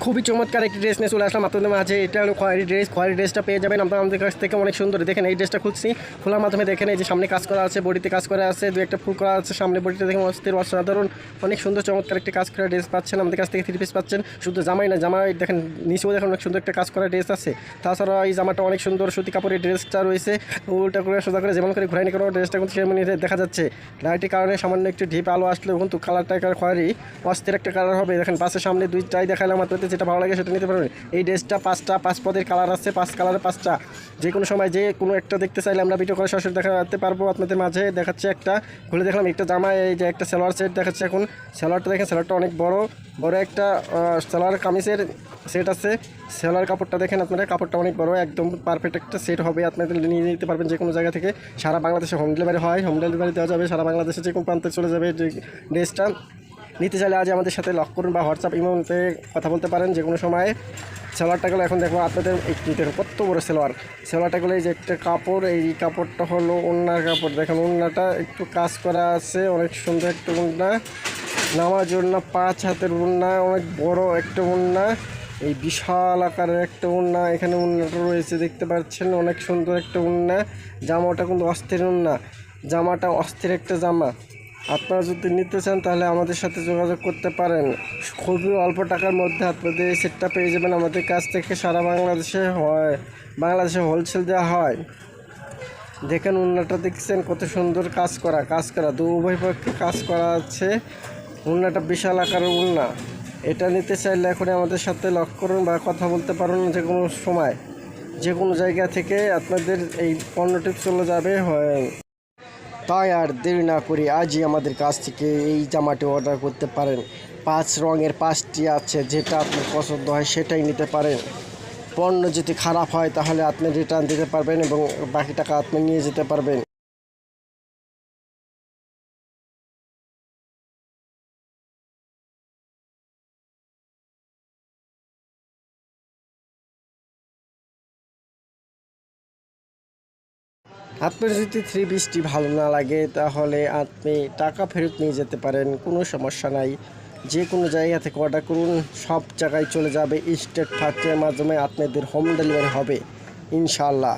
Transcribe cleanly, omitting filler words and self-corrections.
খুবই চমৎকার একটি ড্রেস নিয়ে চলে আসলাম আপনাদের মাঝে। এটা হলো খয়েরি ড্রেস। খয়েরি ড্রেসটা পেয়ে যাবেন আপনারা আমাদের কাছ থেকে, অনেক সুন্দর। দেখেন এই ড্রেসটা খুলছি, খোলার মাধ্যমে দেখেন এই যে সামনে কাজ করা আছে, বডিতে কাজ করা আছে, দু একটা ফুল করা আছে সামনে বডিতে। দেখেন অস্থির অসাধারণ, অনেক সুন্দর চমৎকার একটি কাজ করা ড্রেস পাচ্ছেন আমাদের কাছ থেকে। 3 পিস পাচ্ছেন, শুধু জামাই না, জামাই দেখেন নিচেও দেখেন অনেক সুন্দর একটা কাজ করা ড্রেস আছে। তাছাড়া এই জামাটা অনেক সুন্দর সুতি কাপড়ের ড্রেসটা রয়েছে, উল্টা করে সোজা করে যেমন করে ঘুরাই নিয়ে কোনো ড্রেসটা কিন্তু সেমনি দেখা যাচ্ছে। লাইটের কারণে সামান্য একটু ডিপ আলো আসলে কিন্তু কালারটা খয়েরি অস্থির একটা কালার হবে। দেখেন পাশের সামনে দুইটাই দেখালাম আপনাদের, যেটা ভালো লাগে সেটা নিতে পারবেন। এই ড্রেসটা 5 পদের কালার আছে, 5 কালারের 5টা। যে কোনো সময় যে কোনো একটা দেখতে চাইলে আমরা ভিডিও করে সরাসরি দেখাতে পারবো আপনাদের মাঝে। দেখাচ্ছে একটা খুলে দেখলাম একটা জামা, এই যে একটা সালোয়ার সেট দেখাচ্ছে এখন। সালোয়ারটা দেখেন, সালোয়ারটা অনেক বড় একটা সালোয়ার কামিজের সেট আছে। সেলার কাপড়টা দেখেন আপনারা, কাপড়টা অনেক বড়, একদম পারফেক্ট একটা সেট হবে। আপনাদের নিয়ে নিতে পারবেন যে কোনো জায়গা থেকে। সারা বাংলাদেশে হোম ডেলিভারি হয়, হোম ডেলিভারি দেওয়া যাবে সারা বাংলাদেশে, যে কোনো প্রান্তে চলে যাবে। ড্রেসটা নিতে চাইলে আজ আমাদের সাথে লক করুন বা হোয়াটসঅ্যাপ ইমেতে কথা বলতে পারেন যে কোনো সময়। সেলোয়ারটাগুলো এখন দেখবো আপনাদের, দেখুন কত বড় সেলোয়ারটাগুলো। এই যে একটা কাপড়, এই কাপড়টা হলো ওড়নার কাপড়। দেখেন ওড়নাটা একটু কাজ করা আছে, অনেক সুন্দর একটা ওড়না, নামার জন্য 5 হাতের ওড়না, অনেক বড় একটা ওড়না, এই বিশাল আকারের একটা ওড়না। এখানে ওড়নাটা রয়েছে দেখতে পাচ্ছেন, অনেক সুন্দর একটা ওড়না। জামাটা কিন্তু অস্থির ওড়না, জামাটা অস্থির একটা জামা। আপনারা যদি নিতে চান তাহলে আমাদের সাথে যোগাযোগ করতে পারেন। খুবই অল্প টাকার মধ্যে আপনাদের এই সেটটা পেয়ে যাবেন আমাদের কাছ থেকে। সারা বাংলাদেশে হয়, বাংলাদেশে হোলসেল দেওয়া হয়। দেখেন ওড়নাটা দেখছেন কত সুন্দর কাজ করা দু উভয় পক্ষে কাজ করা আছে। ওড়নাটা বিশাল আকারের ওড়না। এটা নিতে চাইলে এখন আমাদের সাথে লক করুন বা কথা বলতে পারুন যে কোনো সময়, যে কোনো জায়গা থেকে আপনাদের এই পণ্যটি চলে যাবে। হয় তাই আর দেরি না করি আজই আমাদের কাছ থেকে এই জামাটি অর্ডার করতে পারেন। 5 রঙের 5টি আছে, যেটা আপনার পছন্দ হয় সেটাই নিতে পারেন। পণ্য যদি খারাপ হয় তাহলে আপনি রিটার্ন দিতে পারবেন এবং বাকি টাকা আপনি নিয়ে যেতে পারবেন। আপনার যদি 3 পিসটি ভালো না লাগে তাহলে আপনি টাকা ফেরত নিয়ে যেতে পারেন, কোনো সমস্যা নাই। যে কোনো জায়গা থেকে অর্ডার করুন, সব জায়গায় চলে যাবে। স্টেট ফার্স্টের মাধ্যমে আপনাদের হোম ডেলিভারি হবে ইনশাআল্লাহ।